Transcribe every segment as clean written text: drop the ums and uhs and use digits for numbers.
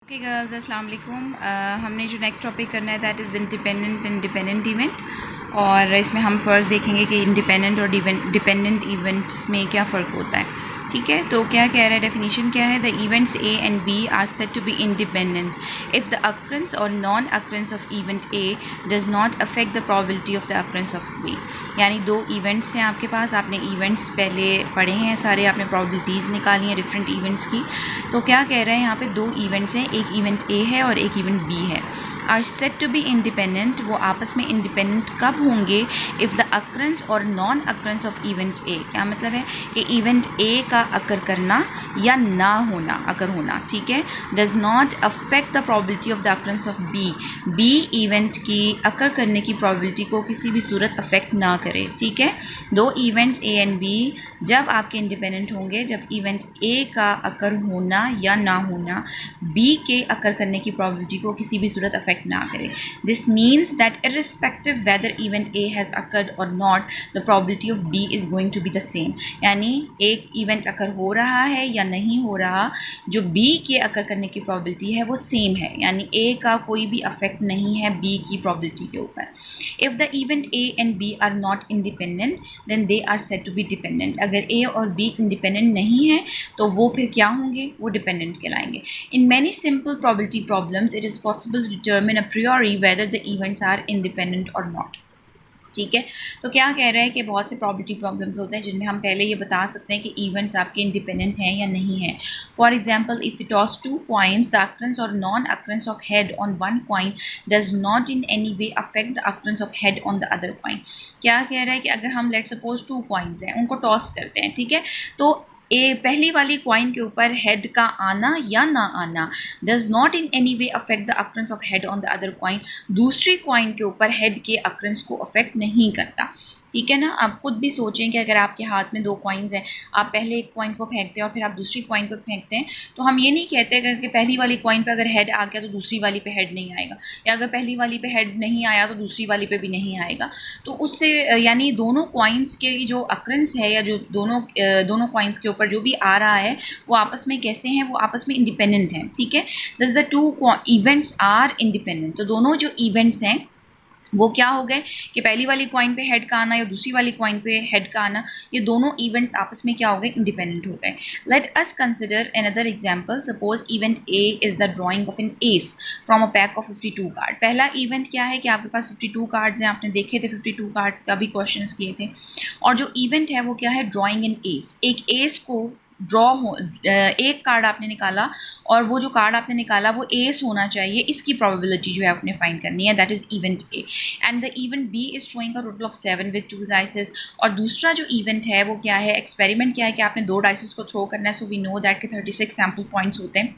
Okay girls, अस्सलाम वालेकुम। हमने जो नेक्स्ट टॉपिक करना है दैट इज़ इंडिपेंडेंट इवेंट। और इसमें हम फ़र्क देखेंगे कि इंडिपेंडेंट और डिपेंडेंट इवेंट्स में क्या फ़र्क होता है। ठीक है, तो क्या कह रहा है, डेफिनेशन क्या है, the events a and B are said to be independent if the occurrence और non occurrence of event a does not affect the probability of the occurrence of b. यानी दो इवेंट्स हैं आपके पास, आपने इवेंट्स पहले पढ़े हैं सारे, आपने प्रोबेबिलिटीज़ निकाली हैं डिफरेंट इवेंट्स की। तो क्या कह रहे हैं यहाँ पे, दो इवेंट्स हैं, एक इवेंट ए है और एक इवेंट बी है, are said to be independent. वो आपस में इंडिपेंडेंट कब होंगे, इफ़ द अक्रेंस और non occurrence of event A. क्या मतलब है कि इवेंट ए का अकर करना या ना होना, अकर होना, ठीक है, does not affect the probability of the occurrence of B. B event की अकर करने की प्रोबेबिलिटी को किसी भी सूरत अफेक्ट ना करे। ठीक है, दो इवेंट्स ए एंड बी जब आपके इंडिपेंडेंट होंगे जब इवेंट ए का अकर होना या ना होना बी के अकर करने की प्रोबेबिलिटी को किसी भी सूरत अफेक्ट ना करे। This means that irrespective whether event a has occurred or not, the probability of b is going to be the same. यानी एक इवेंट अकर हो रहा है या नहीं हो रहा, जो बी के अकर करने की प्रोबेबिलिटी है वो सेम है, यानी ए का कोई भी अफेक्ट नहीं है बी की प्रोबेबिलिटी के ऊपर। If the event A and B are not independent then they are said to be dependent. अगर ए और बी इंडिपेंडेंट नहीं है तो वो फिर क्या होंगे, वो डिपेंडेंट कहलाएंगे। In many simple probability problems it is possible to determine a priori whether the events are independent or not। ठीक है, तो क्या कह रहा है कि बहुत से प्रोबेबिलिटी प्रॉब्लम्स होते हैं जिनमें हम पहले ये बता सकते हैं कि इवेंट्स आपके इंडिपेंडेंट हैं या नहीं हैं। For example, if you toss two coins, the occurrence और non occurrence of head on one coin does not in any way affect the occurrence of head on the other coin. क्या कह रहा है कि अगर हम लेट सपोज टू कॉइन्स हैं, उनको टॉस करते हैं, ठीक है, तो पहली वाली कॉइन के ऊपर हेड का आना या ना आना does not in any way affect the occurrence of head on the other coin. दूसरी कॉइन के ऊपर हेड के अक्रेंस को अफेक्ट नहीं करता। ठीक है ना, आप खुद भी सोचें कि अगर आपके हाथ में दो कॉइन्स हैं, आप पहले एक कॉइन को फेंकते हैं और फिर आप दूसरी कॉइन को फेंकते हैं, तो हम ये नहीं कहते कि पहली वाली कॉइन पे अगर हेड आ गया तो दूसरी वाली पे हेड नहीं आएगा, या अगर पहली वाली पे हेड नहीं आया तो दूसरी वाली पे भी नहीं आएगा। तो उससे यानी दोनों कॉइन्स के जो अक्रेंस है या जो दोनों कॉइन्स के ऊपर जो भी आ रहा है वो आपस में कैसे हैं, वो आपस में इंडिपेंडेंट हैं। ठीक है, thus the two events are independent. तो दोनों जो इवेंट्स हैं वो क्या हो गए कि पहली वाली कॉइन पे हेड का आना या दूसरी वाली कॉइन पे हेड का आना, ये दोनों इवेंट्स आपस में क्या हो गए, इंडिपेंडेंट हो गए। Let us consider another example. Suppose event A is the drawing of an ace from a pack of 52 card. पहला इवेंट क्या है कि आपके पास 52 कार्ड्स हैं, आपने देखे थे 52 कार्ड्स का भी क्वेश्चंस किए थे, और जो इवेंट है वो क्या है, ड्राइंग एन एस। एक एस को ड्रॉ हो, एक कार्ड आपने निकाला और वो जो कार्ड आपने निकाला वो एस होना चाहिए, इसकी प्रोबेबिलिटी जो है आपने फाइंड करनी है, that is event A. And the event B is showing a total of 7 with 2 dices. और दूसरा जो इवेंट है वो क्या है, एक्सपेरिमेंट क्या है कि आपने 2 डाइसेस को थ्रो करना है। सो वी नो दैट के 36 सैम्पल पॉइंट्स होते हैं,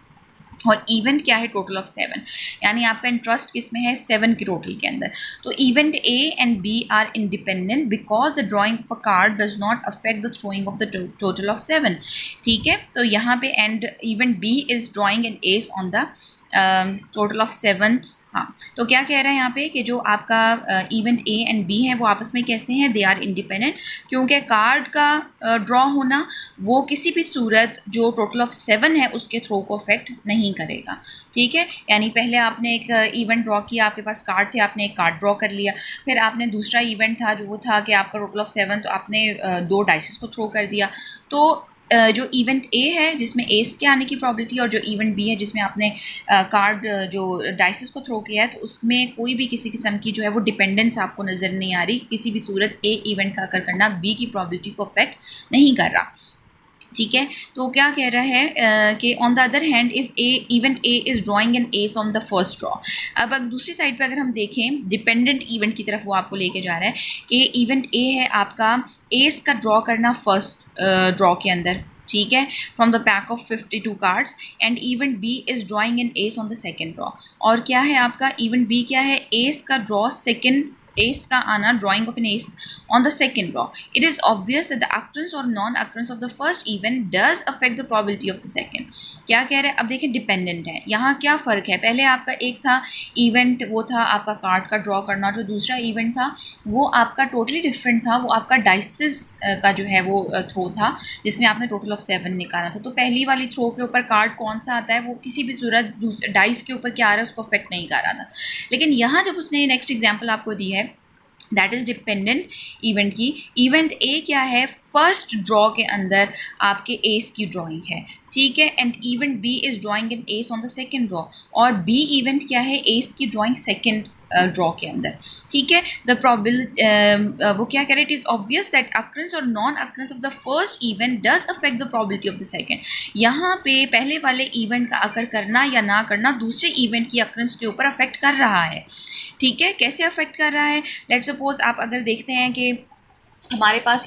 और इवेंट क्या है, टोटल ऑफ 7, यानी आपका इंटरेस्ट किस में है, 7 के टोटल के अंदर। तो event A and B are independent because the drawing of a card does not affect the throwing of the total of 7। ठीक है, तो यहाँ पे and event B is drawing an ace on the total of 7। हाँ, तो क्या कह रहा है यहाँ पे कि जो आपका इवेंट ए एंड बी है वो आपस में कैसे हैं, दे आर इंडिपेंडेंट, क्योंकि कार्ड का ड्रॉ होना वो किसी भी सूरत जो टोटल ऑफ 7 है उसके थ्रो को अफेक्ट नहीं करेगा। ठीक है, यानी पहले आपने एक इवेंट ड्रॉ किया, आपके पास कार्ड थे, आपने एक कार्ड ड्रॉ कर लिया, फिर आपने दूसरा इवेंट था जो वो था कि आपका टोटल ऑफ 7, तो आपने 2 डाइसेस को थ्रो कर दिया। तो जो इवेंट ए है जिसमें एस के आने की प्रोबेबिलिटी और जो इवेंट बी है जिसमें आपने कार्ड जो डाइसेस को थ्रो किया है, तो उसमें कोई भी किसी किस्म की जो है वो डिपेंडेंस आपको नज़र नहीं आ रही, किसी भी सूरत ए इवेंट का अकर करना बी की प्रोबेबिलिटी को अफेक्ट नहीं कर रहा। ठीक है, तो क्या कह रहा है कि on the other hand if a event A is drawing an ace on the first draw. अब अगर दूसरी साइड पे अगर हम देखें डिपेंडेंट इवेंट की तरफ, वो आपको लेके जा रहा है कि इवेंट ए है आपका एस का ड्रॉ करना फर्स्ट ड्रॉ के अंदर, ठीक है, from the pack of 52 cards, and event B is drawing an ace on the second draw. और क्या है आपका इवेंट बी क्या है, एस का ड्रॉ सेकेंड एस का आना, drawing of an ace on the second draw, it is obvious that the occurrence और non occurrence of the first event does affect the probability of the second. क्या कह रहे हैं, अब देखिए डिपेंडेंट है, यहाँ क्या फ़र्क है, पहले आपका एक था इवेंट, वो था आपका कार्ड का ड्रॉ करना, जो दूसरा इवेंट था वो आपका टोटली डिफरेंट था, वो आपका डाइसिस का जो है वो थ्रो था, जिसमें आपने टोटल ऑफ 7 निकाला था। तो पहली वाली थ्रो के ऊपर कार्ड कौन सा आता है, वो किसी भी सूरत डाइस के ऊपर क्या आ रहा है उसको अफेक्ट नहीं कर रहा था। लेकिन यहाँ जब उसने नेक्स्ट एग्जाम्पल आपको दी है, दैट इज़ डिपेंडेंट इवेंट की, इवेंट ए क्या है, फर्स्ट ड्रॉ के अंदर आपके एस की ड्राइंग है, ठीक है, and event B is drawing an ace on the second draw, और बी इवेंट क्या है, एस की ड्राइंग सेकेंड ड्रॉ के अंदर, ठीक है। द प्रोबेबिलिटी वो क्या कह रहे, it is obvious that occurrence और non occurrence of the first event does affect the probability of the second. यहाँ पे पहले वाले इवेंट का अकर करना या ना करना दूसरे इवेंट की अक्रंस के ऊपर अफेक्ट कर रहा है, ठीक है। कैसे अफेक्ट कर रहा है, लेट्स सपोज आप अगर देखते हैं कि हमारे पास